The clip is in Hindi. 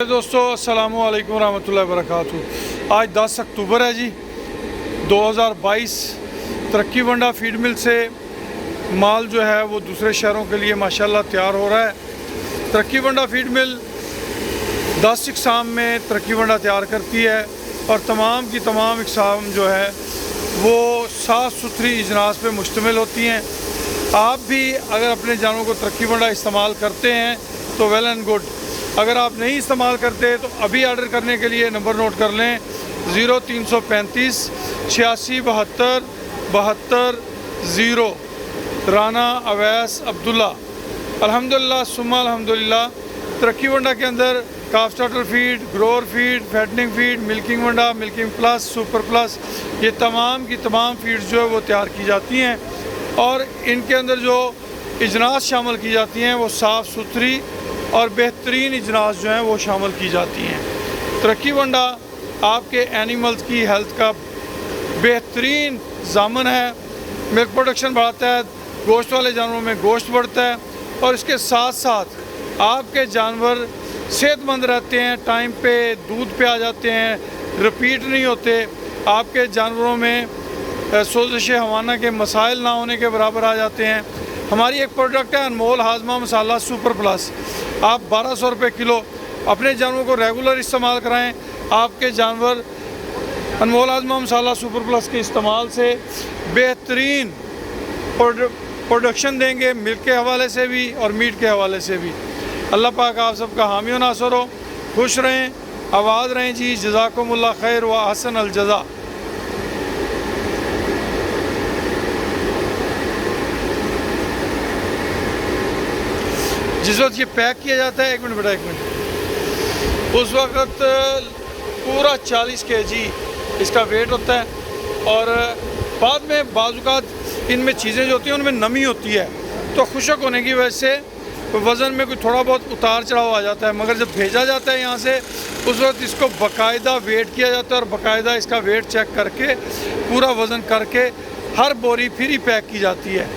दोस्तों अस्सलामु अलैकुम रहमतुल्लाहि व बरकातुहू। आज 10 अक्टूबर है जी 2022। तरक्की वंडा फीड मिल से माल जो है वो दूसरे शहरों के लिए माशाल्लाह तैयार हो रहा है। तरक्की वंडा फीड मिल 10 इकसाम में तरक्की वंडा तैयार करती है और तमाम की तमाम इकसाम जो है वो साफ़ सुथरी इजनास पे मुश्तमिल होती हैं। आप भी अगर अपने जानवरों को तरक्की वंडा इस्तेमाल करते हैं तो वेल एंड गुड। अगर आप नहीं इस्तेमाल करते तो अभी ऑर्डर करने के लिए नंबर नोट कर लें 0335 86 72 72 0। राना अवैस अब्दुल्ला। अल्हम्दुलिल्लाह सुम्मा अल्हम्दुलिल्लाह तरक्की वंडा के अंदर calf starter feed, grower feed, fattening feed, milking वंडा, मिल्किंग प्लस, सुपर प्लस, ये तमाम की तमाम फीड्स जो है वो तैयार की जाती हैं और इनके अंदर जो इजनास शामिल की जाती हैं वो साफ़ सुथरी और बेहतरीन इजनास जो हैं वो शामिल की जाती हैं। तरक्की वंडा आपके एनिमल्स की हेल्थ का बेहतरीन ज़ामन है। मिल्क प्रोडक्शन बढ़ाता है, गोश्त वाले जानवरों में गोश्त बढ़ता है और इसके साथ साथ आपके जानवर सेहतमंद रहते हैं, टाइम पे दूध पे आ जाते हैं, रिपीट नहीं होते, आपके जानवरों में सोजिश हवाना के मसाइल ना होने के बराबर आ जाते हैं। हमारी एक प्रोडक्ट है अनमोल हाजमा मसाला सुपर प्लस। आप 1200 रुपये किलो अपने जानवरों को रेगुलर इस्तेमाल कराएं। आपके जानवर अनमोल हाजमा मसाला सुपर प्लस के इस्तेमाल से बेहतरीन प्रोडक्शन देंगे, मिल्क के हवाले से भी और मीट के हवाले से भी। अल्लाह पाक आप सबका हामी व नासर हो। खुश रहें, आबाद रहें जी। जज़ाकुमुल्लाह खैर व अहसन अल जज़ा। जिस वक्त ये पैक किया जाता है, एक मिनट बेटा, एक मिनट, उस वक्त पूरा 40 kg इसका वेट होता है और बाद में बाज़ात इनमें चीज़ें जो होती हैं उनमें नमी होती है तो खुशक होने की वजह से वज़न में कोई थोड़ा बहुत उतार चढ़ाव आ जाता है। मगर जब भेजा जाता है यहाँ से उस वक्त इसको बाकायदा वेट किया जाता है और बाकायदा इसका वेट चेक करके पूरा वज़न करके हर बोरी फिर ही पैक की जाती है।